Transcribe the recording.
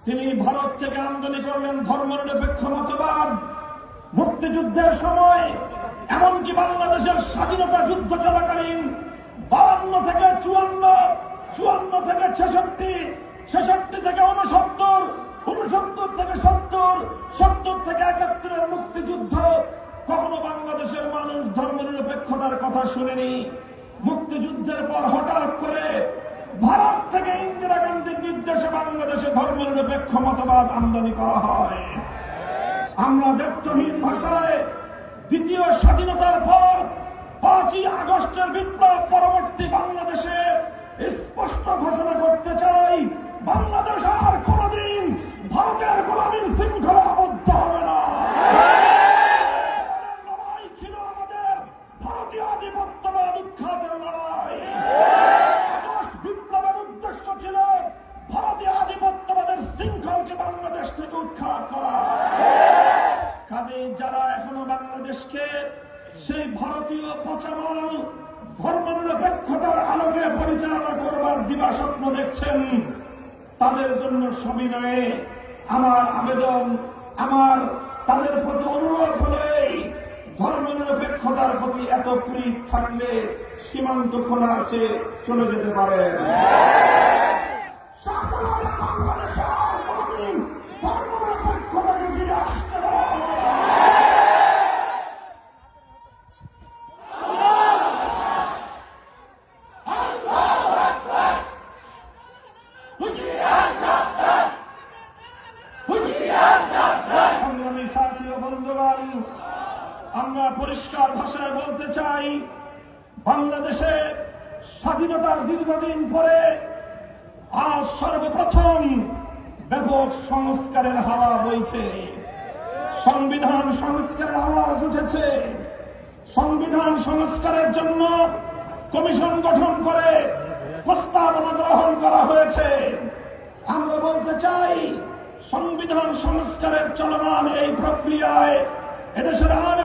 তিনি ভারত থেকে আমদানি করলেন ধর্মনিরপেক্ষ মতবাদ। মুক্তিযুদ্ধের সময় এমনকি বাংলাদেশের স্বাধীনতা যুদ্ধ চলাকালীন 52 থেকে 54, 54 থেকে 66, 66 থেকে 69, 69 থেকে 70, 70 থেকে 71 মুক্তিযুদ্ধ কখনো বাংলাদেশের মানুষ ধর্মনিরপেক্ষতার কথা শুনেনি। মুক্তিযুদ্ধের পর হঠাৎ করে ভারত থেকে ইন্দিরা গান্ধীর নির্দেশে বাংলাদেশে ধর্মনিরপেক্ষ মতবাদ আমদানি করা হয়। আমরা দ্ব্যর্থহীন ভাষায় দ্বিতীয় স্বাধীনতার পর 5ই আগস্টের বিপ্লব পরবর্তী বাংলাদেশে স্পষ্ট ঘোষণা করতে চাই, বাংলাদেশ আর কোনদিন ভারতের গোলামীর শৃঙ্খলা আবদ্ধ হবে না। লড়াই ছিল আমাদের ভারতীয় আধিপত্যবাদ উৎখাতের লড়াই। আগস্ট বিপ্লবের উদ্দেশ্য ছিল ভারতীয় আধিপত্যবাদের শৃঙ্খলকে বাংলাদেশ থেকে উৎখাত করা। কাজেই যারা এখনো বাংলাদেশকে সেই ভারতীয় পচামাল ধর্মনিরপেক্ষতার আলোকে পরিচালনা করবার দিবাস্বপ্ন দেখছেন, তাদের জন্য সবিনয়ে আমার আবেদন, আমার তাদের প্রতি অনুরোধ হল এই, ধর্মনিরপেক্ষতার প্রতি এত প্রীত থাকলে সীমান্ত খোলা আছে, চলে যেতে পারেন। বাংলাদেশে আর কোনদিন ধর্মনিরপেক্ষতাকে ফিরে আসতে হবে। সংগ্রামী সাথী ও বন্ধুগণ, আমরা পরিষ্কার ভাষায় বলতে চাই, বাংলাদেশে স্বাধীনতার দীর্ঘদিন পরে আজ সর্বপ্রথম ব্যাপক সংস্কারের হাওয়া বইছে। সংবিধান সংস্কারের আওয়াজ উঠেছে। সংবিধান সংস্কারের জন্য কমিশন গঠন করে প্রস্তাবনা গ্রহণ করা হয়েছে। আমরা বলতে চাই, সংবিধান সংস্কারের চলমান এই প্রক্রিয়ায় এদেশের